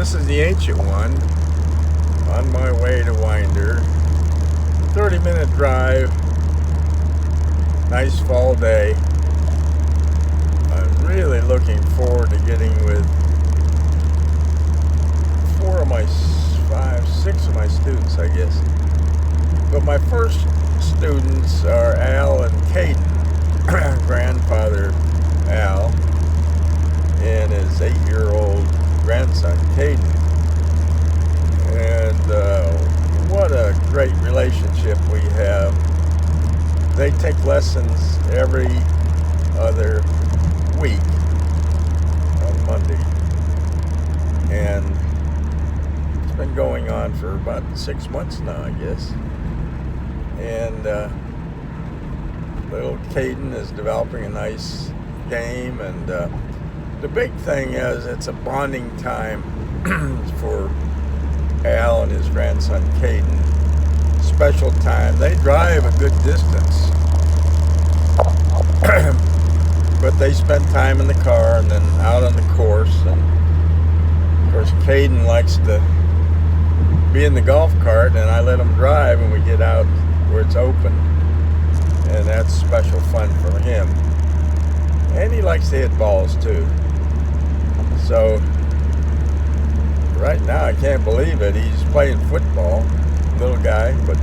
This is the ancient one on my way to Winder. 30-minute drive. Nice fall day. I'm really looking forward to getting with 6 of my students, I guess. But my first students are Al and Caden, grandfather Al, and his 8-year-old grandson Caden. And what a great relationship we have. They take lessons every other week on Monday, and it's been going on for about 6 months now, I guess. And little Caden is developing a nice game, and the big thing is it's a bonding time for Al and his grandson Caden. Special time. They drive a good distance, but they spend time in the car and then out on the course. And of course, Caden likes to be in the golf cart, and I let him drive, and we get out where it's open, and that's special fun for him. And he likes to hit balls too. So right now, I can't believe it, he's playing football, little guy, but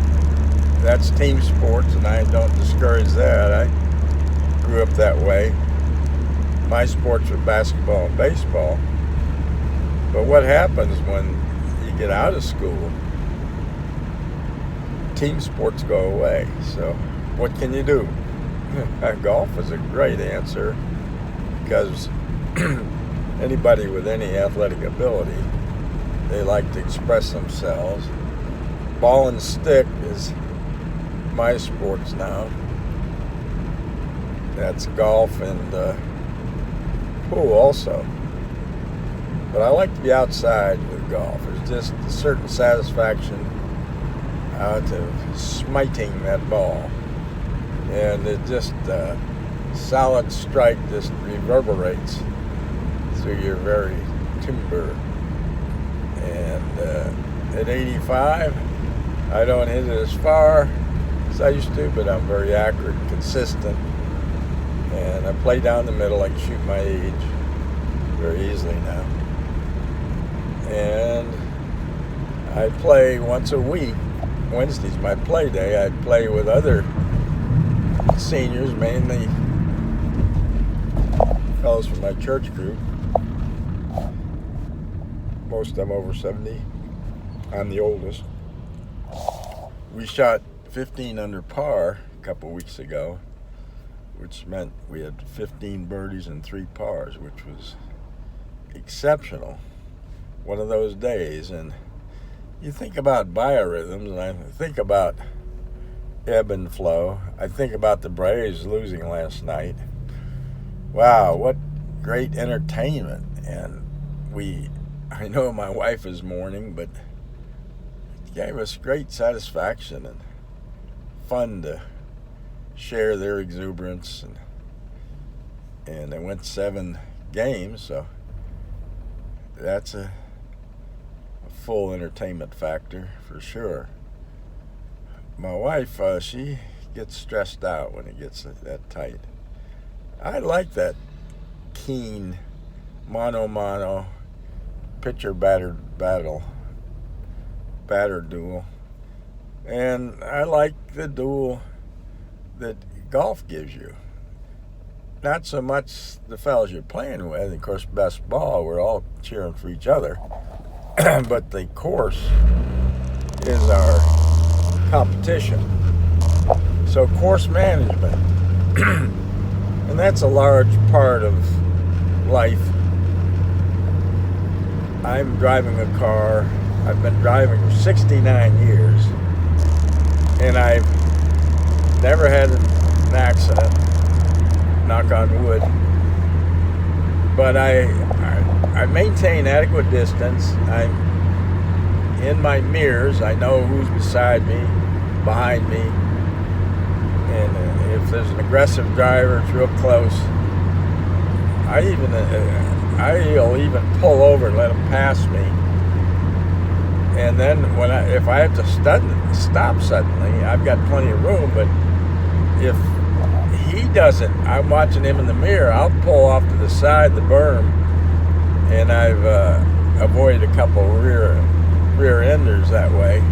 that's team sports, and I don't discourage that. I grew up that way. My sports were basketball and baseball. But what happens when you get out of school? Team sports go away. So what can you do? Golf is a great answer, because anybody with any athletic ability, they like to express themselves. Ball and stick is my sports now. That's golf and pool also. But I like to be outside with golf. There's just a certain satisfaction out of smiting that ball. And it just, solid strike just reverberates through your very timber. And at 85, I don't hit it as far as I used to, but I'm very accurate and consistent. And I play down the middle. I can shoot my age very easily now. And I play once a week. Wednesday's my play day. I play with other seniors, mainly fellows from my church group. Most of them over 70. I'm the oldest. We shot 15 under par a couple weeks ago, which meant we had 15 birdies and 3 pars, which was exceptional. One of those days. And you think about biorhythms, and I think about ebb and flow. I think about the Braves losing last night. Wow, what great entertainment. And I know my wife is mourning, but it gave us great satisfaction and fun to share their exuberance. And they went 7 games, so that's a full entertainment factor for sure. My wife, she gets stressed out when it gets that tight. I like that keen mano-mano pitcher-batter duel. And I like the duel that golf gives you. Not so much the fellas you're playing with. Of course, best ball, we're all cheering for each other. But the course is our competition. So course management. And that's a large part of life. I'm driving a car. I've been driving for 69 years. And I've never had an accident, knock on wood. But I maintain adequate distance. I'm in my mirrors. I know who's beside me, behind me. And if there's an aggressive driver, it's real close. I'll even pull over and let them pass me And then if I have to stop suddenly, I've got plenty of room. But if he doesn't, I'm watching him in the mirror, I'll pull off to the side of the berm, and I've avoided a couple rear enders that way.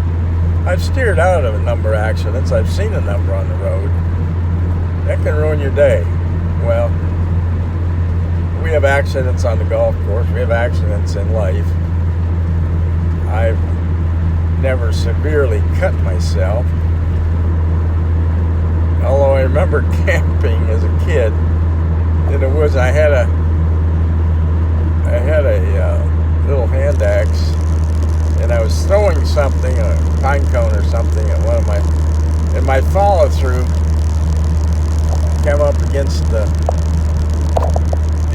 I've steered out of a number of accidents. I've seen a number on the road. That can ruin your day. Well, we have accidents on the golf course. We have accidents in life. I've never severely cut myself. Although I remember camping as a kid in the woods. I had a little hand axe, and I was throwing something, a pine cone or something, at and my follow through came up against the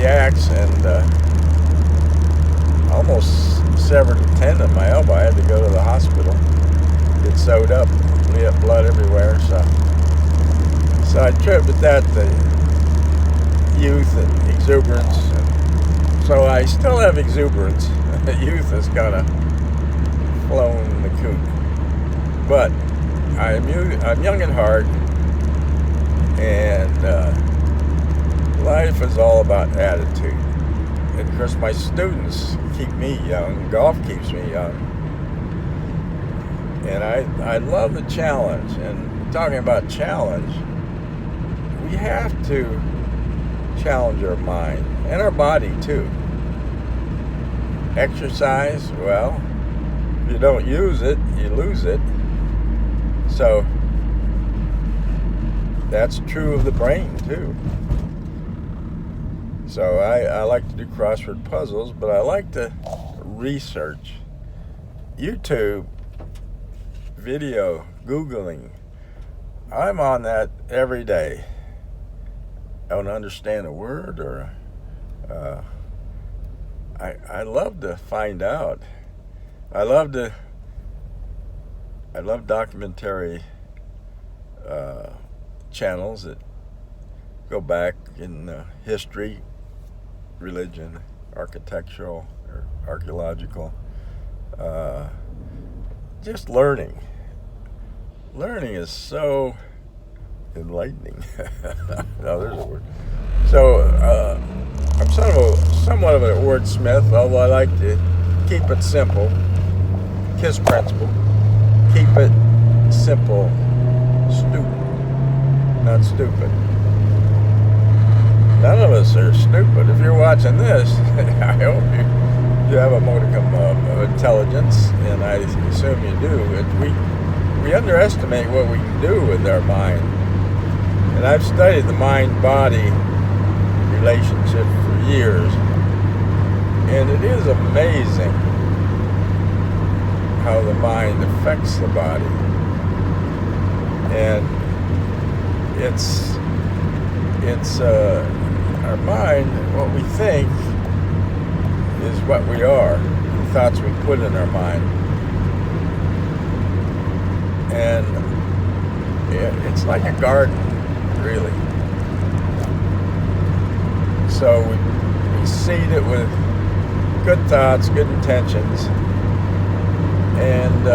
axe and almost severed a tendon in my elbow. I had to go to the hospital, get sewed up, blood everywhere. So I attribute that to youth and exuberance. So I still have exuberance. Youth has kind of flown the coop. But I'm young at heart, and life is all about attitude. And of course, my students keep me young. Golf keeps me young. And I love the challenge. And talking about challenge, we have to challenge our mind and our body too. Exercise, well, if you don't use it, you lose it. So that's true of the brain too. So I like to do crossword puzzles, but I like to research. YouTube, video, Googling. I'm on that every day. I don't understand a word, or I love to find out. I love documentary channels that go back in history, religion, architectural or archaeological. Just learning. Learning is so enlightening. No, there's a word. So I'm somewhat of a wordsmith, although I like to keep it simple. KISS principle. Keep it simple, not stupid. None of us are stupid. If you're watching this, I hope you have a modicum of intelligence, and I assume you do. We underestimate what we can do with our mind. And I've studied the mind-body relationship for years, and it is amazing how the mind affects the body. And it's our mind, what we think is what we are, the thoughts we put in our mind. And it's like a garden, really. So we seed it with good thoughts, good intentions, and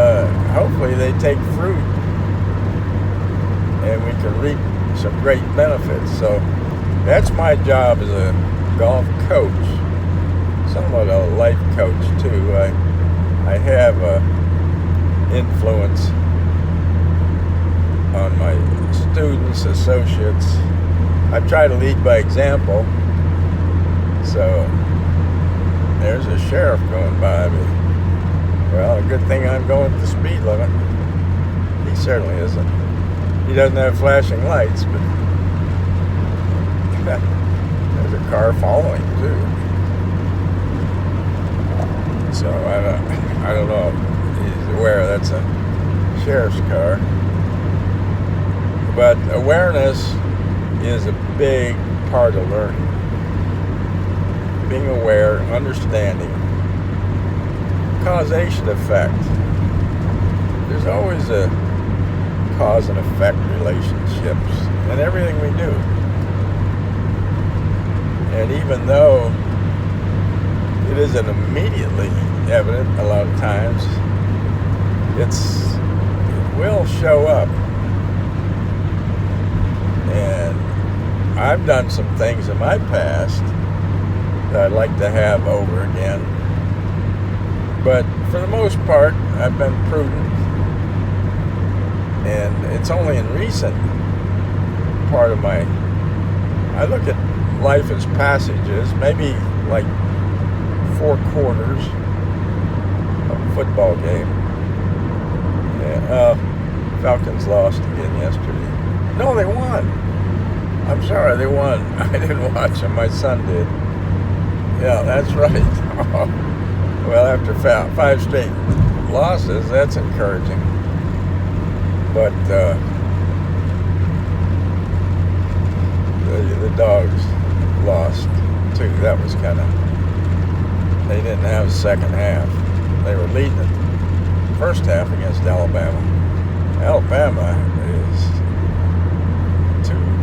hopefully they take fruit, and we can reap some great benefits. So that's my job as a golf coach, somewhat a life coach too. I have influence on my students, associates. I try to lead by example. So there's a sheriff going by me. Well, a good thing I'm going at the speed limit. He certainly isn't. He doesn't have flashing lights, but there's a car following too. So I don't know if he's aware that's a sheriff's car. But awareness is a big part of learning. Being aware, understanding, causation effect. There's always a cause and effect relationships in everything we do. And even though it isn't immediately evident a lot of times, it will show up. And I've done some things in my past that I'd like to have over again. But for the most part, I've been prudent. And it's only in recent part of my... I look at life as passages, maybe like 4 quarters of a football game. And, Falcons lost again yesterday. No, they won. I'm sorry, they won. I didn't watch them. My son did. Yeah, that's right. Well, after 5 straight losses, that's encouraging. But the Dogs lost too. That was kind of... They didn't have a second half. They were leading it first half against Alabama. Alabama